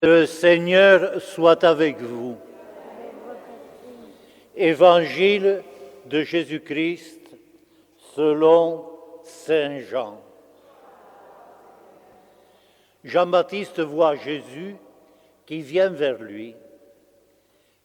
Le Seigneur soit avec vous. Évangile de Jésus-Christ selon Saint Jean. Jean-Baptiste voit Jésus qui vient vers lui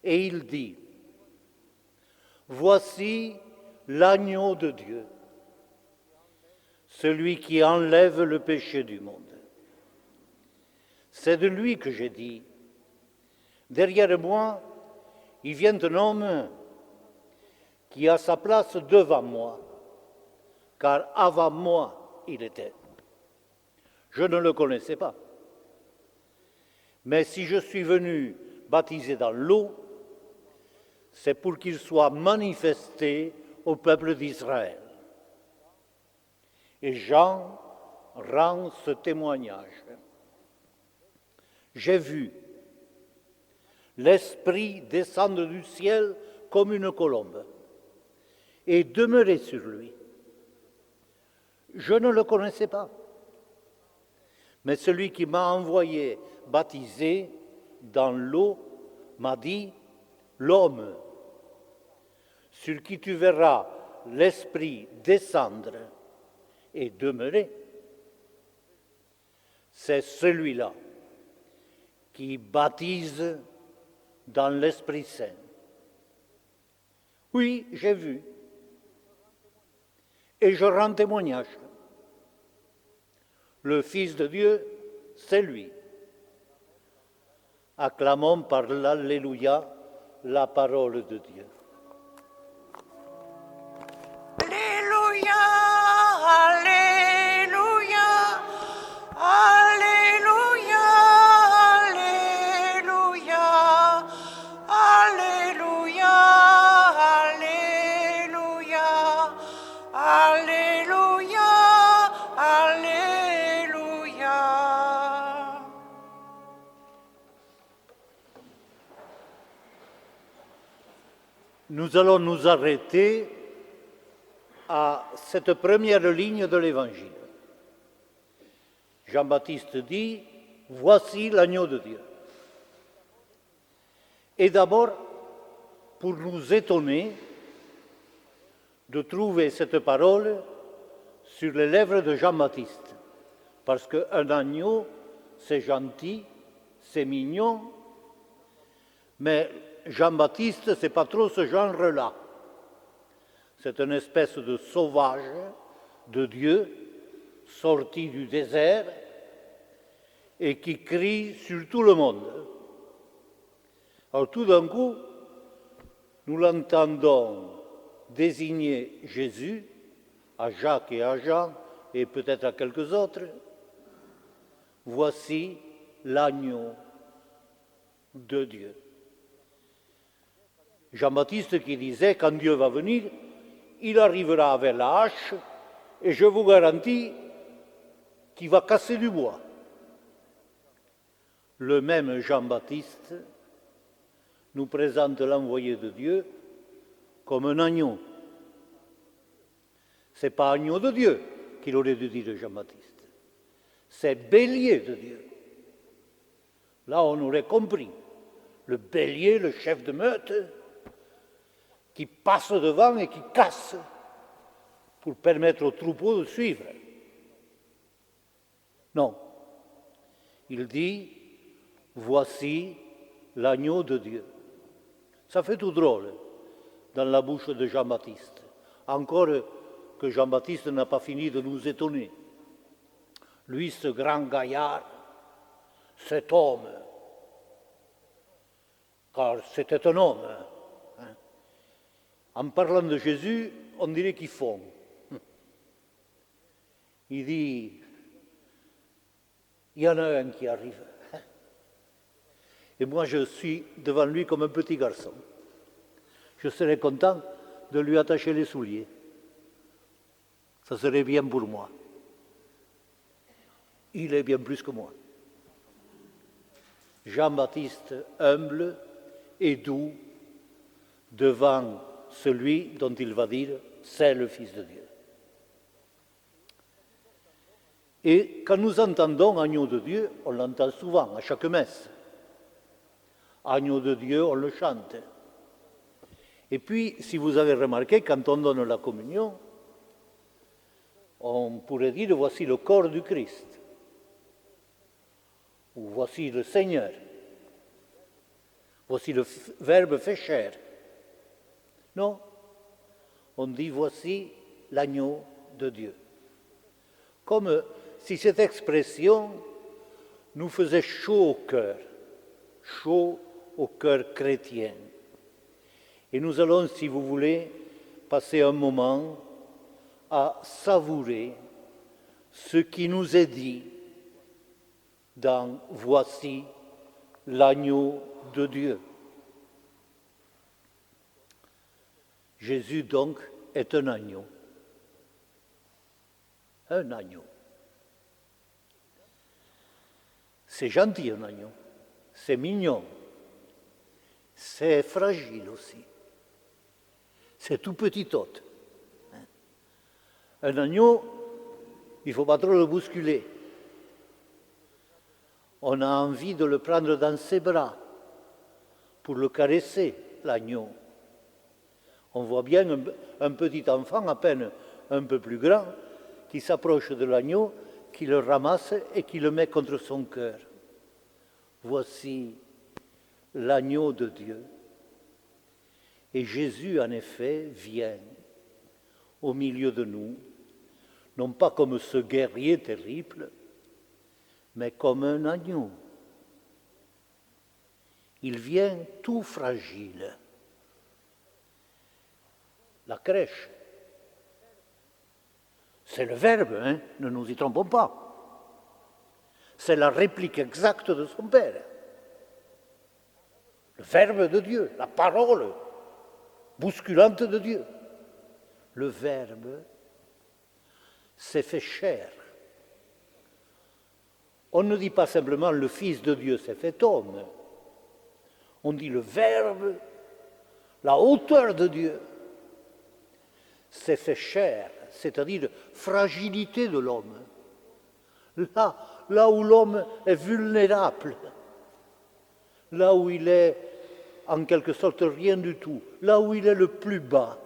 et il dit : « Voici l'agneau de Dieu, celui qui enlève le péché du monde. » C'est de lui que j'ai dit : « Derrière moi, il vient un homme qui a sa place devant moi, car avant moi il était. Je ne le connaissais pas. Mais si je suis venu baptiser dans l'eau, c'est pour qu'il soit manifesté au peuple d'Israël. » Et Jean rend ce témoignage. J'ai vu l'Esprit descendre du ciel comme une colombe et demeurer sur lui. Je ne le connaissais pas, mais celui qui m'a envoyé baptiser dans l'eau m'a dit : « L'homme sur qui tu verras l'Esprit descendre et demeurer, c'est celui-là qui baptise dans l'Esprit Saint. » Oui, j'ai vu. Et je rends témoignage. Le Fils de Dieu, c'est lui. Acclamons par l'Alléluia la parole de Dieu. Alléluia, Alléluia, Alléluia, Alléluia, Alléluia, Alléluia, Alléluia, Alléluia. Nous allons nous arrêter à cette première ligne de l'Évangile. Jean-Baptiste dit : « Voici l'agneau de Dieu. » Et d'abord, pour nous étonner de trouver cette parole sur les lèvres de Jean-Baptiste, parce qu'un agneau, c'est gentil, c'est mignon, mais Jean-Baptiste, c'est pas trop ce genre-là. C'est une espèce de sauvage de Dieu, sorti du désert, et qui crie sur tout le monde. Alors tout d'un coup, nous l'entendons désigner Jésus à Jacques et à Jean, et peut-être à quelques autres. Voici l'agneau de Dieu. Jean-Baptiste qui disait : « Quand Dieu va venir, il arrivera avec la hache et je vous garantis qu'il va casser du bois. » Le même Jean-Baptiste nous présente l'envoyé de Dieu comme un agneau. Ce n'est pas agneau de Dieu qu'il aurait dû dire Jean-Baptiste, c'est bélier de Dieu. Là, on aurait compris. Le bélier, le chef de meute, qui passe devant et qui casse pour permettre au troupeau de suivre. Non. Il dit : « Voici l'agneau de Dieu. » Ça fait tout drôle dans la bouche de Jean-Baptiste. Encore que Jean-Baptiste n'a pas fini de nous étonner. Lui, ce grand gaillard, cet homme, car c'était un homme. En parlant de Jésus, on dirait qu'il fond. Il dit : « Il y en a un qui arrive. » Et moi, je suis devant lui comme un petit garçon. Je serais content de lui attacher les souliers. Ça serait bien pour moi. Il est bien plus que moi. Jean-Baptiste humble et doux devant celui dont il va dire « c'est le Fils de Dieu ». Et quand nous entendons agneau de Dieu, on l'entend souvent, à chaque messe. Agneau de Dieu, on le chante. Et puis, si vous avez remarqué, quand on donne la communion, on pourrait dire, voici le corps du Christ, ou voici le Seigneur, voici le Verbe fait chair. Non, on dit, voici l'agneau de Dieu. Comme si cette expression nous faisait chaud au cœur chrétien. Et nous allons, si vous voulez, passer un moment à savourer ce qui nous est dit dans « Voici l'agneau de Dieu ». Jésus, donc, est un agneau. Un agneau. C'est gentil, un agneau. C'est mignon. C'est fragile aussi. C'est tout petit hôte. Un agneau, il ne faut pas trop le bousculer. On a envie de le prendre dans ses bras pour le caresser, l'agneau. On voit bien un petit enfant, à peine un peu plus grand, qui s'approche de l'agneau, qui le ramasse et qui le met contre son cœur. Voici l'agneau de Dieu. Et Jésus, en effet, vient au milieu de nous, non pas comme ce guerrier terrible, mais comme un agneau. Il vient tout fragile. La crèche, c'est le Verbe, ne nous y trompons pas. C'est la réplique exacte de son Père. Le Verbe de Dieu, la parole bousculante de Dieu. Le Verbe s'est fait chair. On ne dit pas simplement le Fils de Dieu s'est fait homme. On dit le Verbe, la hauteur de Dieu, s'est fait chair, c'est-à-dire fragilité de l'homme. Là où l'homme est vulnérable, là où il est en quelque sorte rien du tout, là où il est le plus bas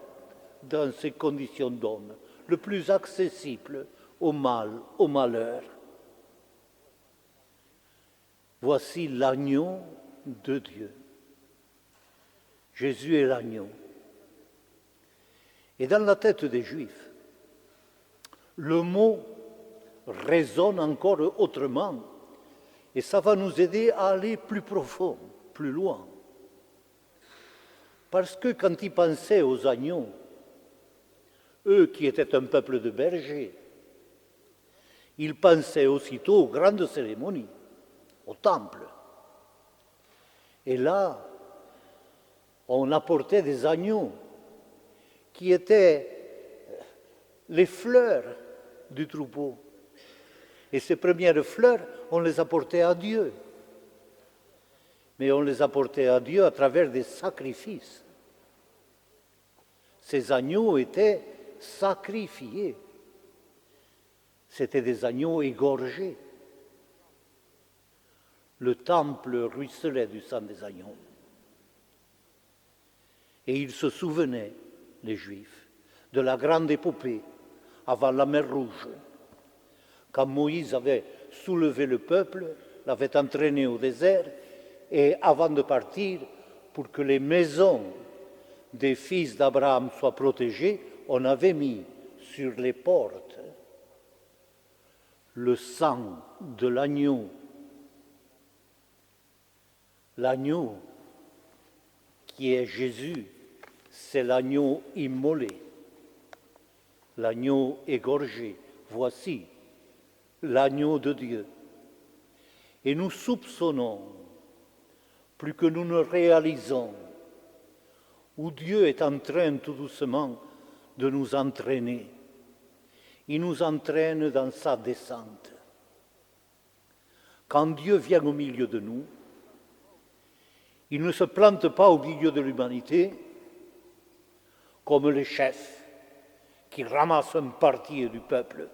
dans ses conditions d'homme, le plus accessible au mal, au malheur. Voici l'agneau de Dieu. Jésus est l'agneau. Et dans la tête des Juifs, le mot résonne encore autrement. Et ça va nous aider à aller plus profond, plus loin. Parce que quand ils pensaient aux agneaux, eux qui étaient un peuple de bergers, ils pensaient aussitôt aux grandes cérémonies, au temple. Et là, on apportait des agneaux qui étaient les fleurs du troupeau. Et ces premières fleurs, on les apportait à Dieu. Mais on les apportait à Dieu à travers des sacrifices. Ces agneaux étaient sacrifiés. C'étaient des agneaux égorgés. Le temple ruisselait du sang des agneaux. Et ils se souvenaient, les Juifs, de la grande épopée avant la mer Rouge, quand Moïse avait soulevé le peuple, l'avait entraîné au désert, et avant de partir, pour que les maisons des fils d'Abraham soient protégées, on avait mis sur les portes le sang de l'agneau. L'agneau qui est Jésus, c'est l'agneau immolé, l'agneau égorgé. Voici l'agneau de Dieu. Et nous soupçonnons, plus que nous ne réalisons, où Dieu est en train tout doucement de nous entraîner. Il nous entraîne dans sa descente. Quand Dieu vient au milieu de nous, il ne se plante pas au milieu de l'humanité comme les chefs qui ramassent un parti du peuple.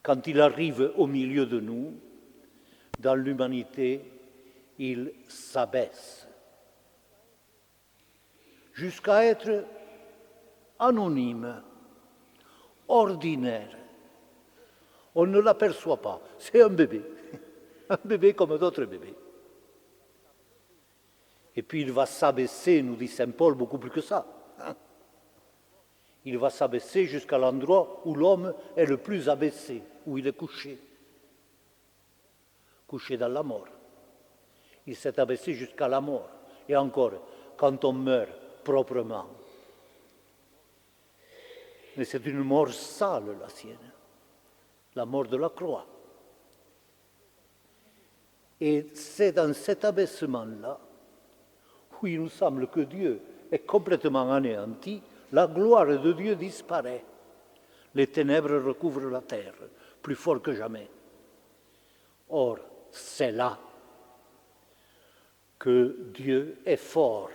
Quand il arrive au milieu de nous, dans l'humanité, il s'abaisse jusqu'à être anonyme, ordinaire. On ne l'aperçoit pas, c'est un bébé comme d'autres bébés. Et puis il va s'abaisser, nous dit Saint Paul, beaucoup plus que ça. Il va s'abaisser jusqu'à l'endroit où l'homme est le plus abaissé, où il est couché dans la mort. Il s'est abaissé jusqu'à la mort. Et encore, quand on meurt proprement. Mais c'est une mort sale, la sienne, la mort de la croix. Et c'est dans cet abaissement-là où il nous semble que Dieu est complètement anéanti, la gloire de Dieu disparaît. Les ténèbres recouvrent la terre, plus fort que jamais. Or, c'est là que Dieu est fort.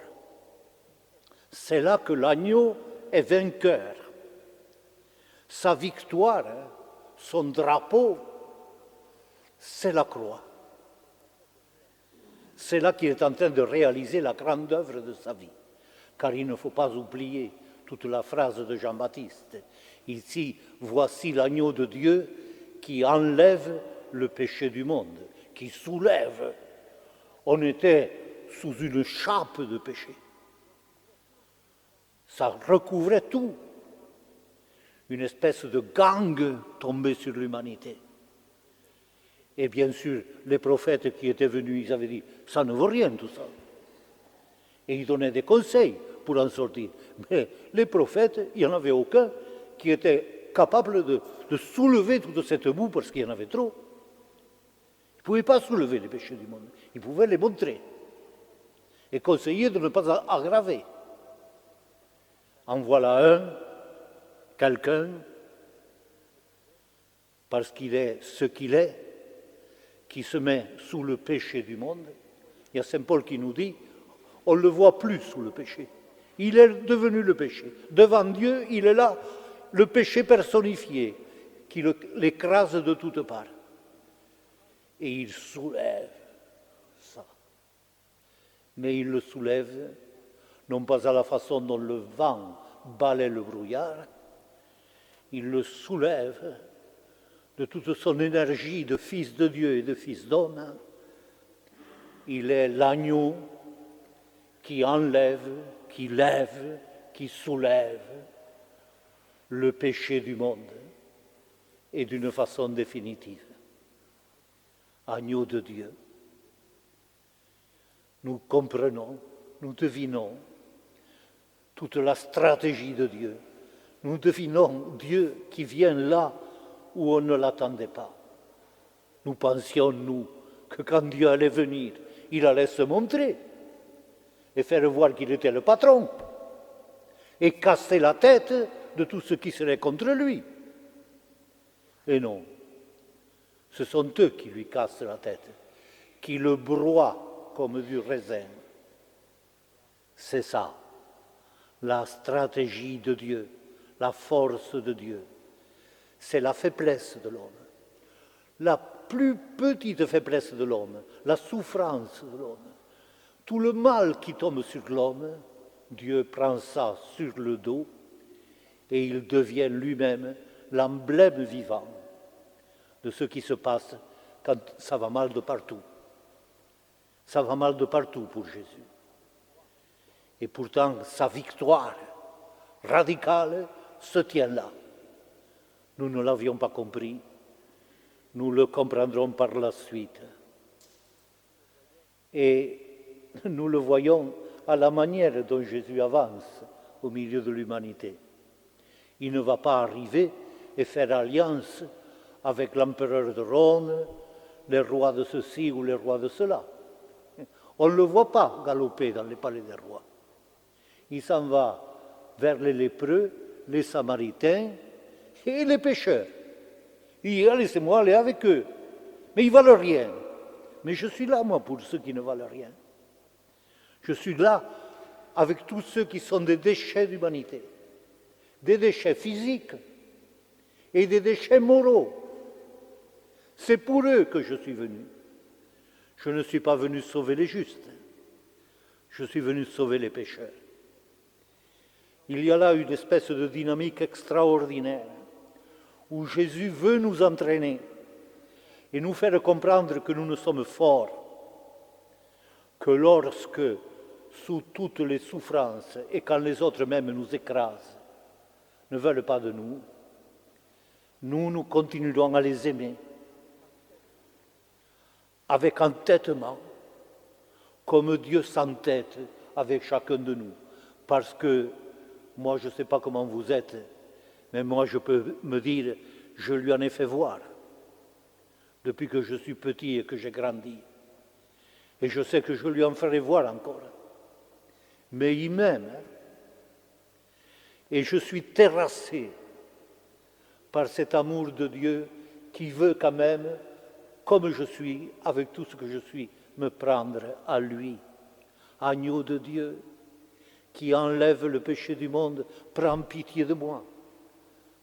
C'est là que l'agneau est vainqueur. Sa victoire, son drapeau, c'est la croix. C'est là qu'il est en train de réaliser la grande œuvre de sa vie. Car il ne faut pas oublier toute la phrase de Jean-Baptiste. Il dit « Voici l'agneau de Dieu qui enlève le péché du monde, qui soulève. » On était sous une chape de péché. Ça recouvrait tout. Une espèce de gang tombé sur l'humanité. Et bien sûr, les prophètes qui étaient venus, ils avaient dit, ça ne vaut rien tout ça. Et ils donnaient des conseils pour en sortir. Mais les prophètes, il n'y en avait aucun qui était capable de soulever toute cette boue parce qu'il y en avait trop. Ils ne pouvaient pas soulever les péchés du monde. Ils pouvaient les montrer. Et conseiller de ne pas aggraver. En voilà quelqu'un, parce qu'il est ce qu'il est, qui se met sous le péché du monde. Il y a Saint Paul qui nous dit, on ne le voit plus sous le péché. Il est devenu le péché. Devant Dieu, il est là, le péché personnifié, qui l'écrase de toutes parts. Et il soulève ça. Mais il le soulève, non pas à la façon dont le vent balaie le brouillard, il le soulève de toute son énergie de fils de Dieu et de fils d'homme. Il est l'agneau qui enlève, qui lève, qui soulève le péché du monde et d'une façon définitive. Agneau de Dieu. Nous comprenons, nous devinons toute la stratégie de Dieu. Nous devinons Dieu qui vient là où on ne l'attendait pas. Nous pensions, nous, que quand Dieu allait venir, il allait se montrer et faire voir qu'il était le patron et casser la tête de tout ce qui serait contre lui. Et non, ce sont eux qui lui cassent la tête, qui le broient comme du raisin. C'est ça, la stratégie de Dieu, la force de Dieu. C'est la faiblesse de l'homme. La plus petite faiblesse de l'homme, la souffrance de l'homme. Tout le mal qui tombe sur l'homme, Dieu prend ça sur le dos et il devient lui-même l'emblème vivant de ce qui se passe quand ça va mal de partout. Ça va mal de partout pour Jésus. Et pourtant, sa victoire radicale se tient là. Nous ne l'avions pas compris, nous le comprendrons par la suite. Et nous le voyons à la manière dont Jésus avance au milieu de l'humanité. Il ne va pas arriver et faire alliance avec l'empereur de Rome, les rois de ceci ou les rois de cela. On ne le voit pas galoper dans les palais des rois. Il s'en va vers les lépreux, les samaritains et les pécheurs. Il dit, laissez-moi aller avec eux. Mais ils ne valent rien. Mais je suis là, moi, pour ceux qui ne valent rien. Je suis là avec tous ceux qui sont des déchets d'humanité. Des déchets physiques et des déchets moraux. C'est pour eux que je suis venu. Je ne suis pas venu sauver les justes, je suis venu sauver les pécheurs. Il y a là une espèce de dynamique extraordinaire où Jésus veut nous entraîner et nous faire comprendre que nous ne sommes forts, que lorsque, sous toutes les souffrances et quand les autres même nous écrasent, ne veulent pas de nous, nous continuerons à les aimer avec entêtement, comme Dieu s'entête avec chacun de nous. Parce que moi, je ne sais pas comment vous êtes, mais moi, je peux me dire, je lui en ai fait voir, depuis que je suis petit et que j'ai grandi. Et je sais que je lui en ferai voir encore. Mais il m'aime. Et je suis terrassé par cet amour de Dieu qui veut quand même, comme je suis, avec tout ce que je suis, me prendre à lui. Agneau de Dieu, qui enlève le péché du monde, prends pitié de moi,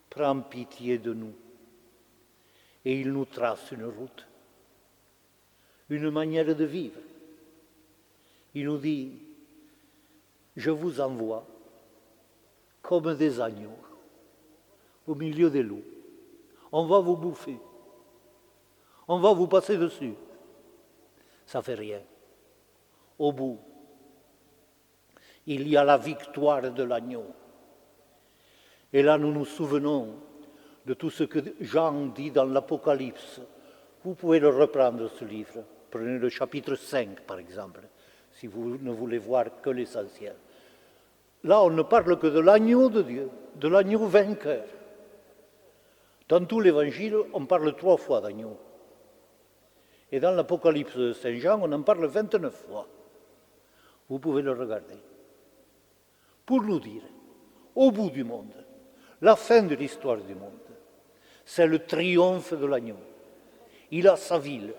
prends pitié de nous. Et il nous trace une route, une manière de vivre. Il nous dit, je vous envoie comme des agneaux au milieu des loups. On va vous bouffer, on va vous passer dessus. Ça fait rien. Au bout, il y a la victoire de l'agneau. Et là, nous nous souvenons de tout ce que Jean dit dans l'Apocalypse. Vous pouvez le reprendre, ce livre. Prenez le chapitre 5, par exemple, si vous ne voulez voir que l'essentiel. Là, on ne parle que de l'agneau de Dieu, de l'agneau vainqueur. Dans tout l'Évangile, on parle 3 fois d'agneau. Et dans l'Apocalypse de Saint Jean, on en parle 29 fois. Vous pouvez le regarder. Pour nous dire, au bout du monde, la fin de l'histoire du monde, c'est le triomphe de l'agneau. Il a sa ville.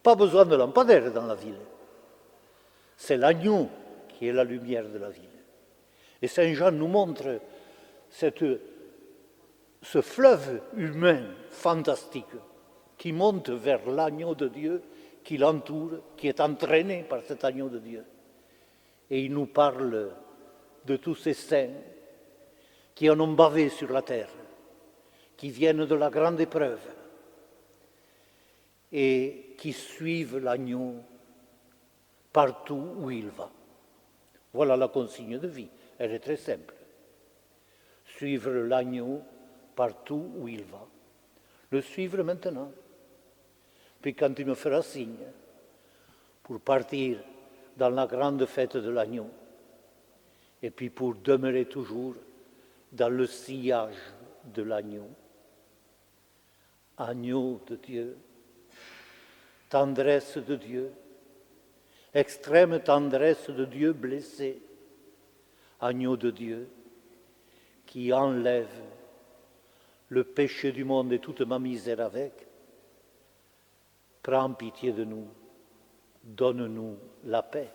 Pas besoin de lampadaire dans la ville. C'est l'agneau qui est la lumière de la ville. Et Saint Jean nous montre ce fleuve humain fantastique qui monte vers l'agneau de Dieu, qui l'entoure, qui est entraîné par cet agneau de Dieu. Et il nous parle de tous ces saints qui en ont bavé sur la terre, qui viennent de la grande épreuve et qui suivent l'agneau partout où il va. Voilà la consigne de vie, elle est très simple. Suivre l'agneau partout où il va. Le suivre maintenant. Puis quand il me fera signe, pour partir dans la grande fête de l'agneau, et puis pour demeurer toujours dans le sillage de l'agneau. Agneau de Dieu, tendresse de Dieu, extrême tendresse de Dieu blessé, agneau de Dieu qui enlève le péché du monde et toute ma misère avec. Prends pitié de nous, donne-nous la paix.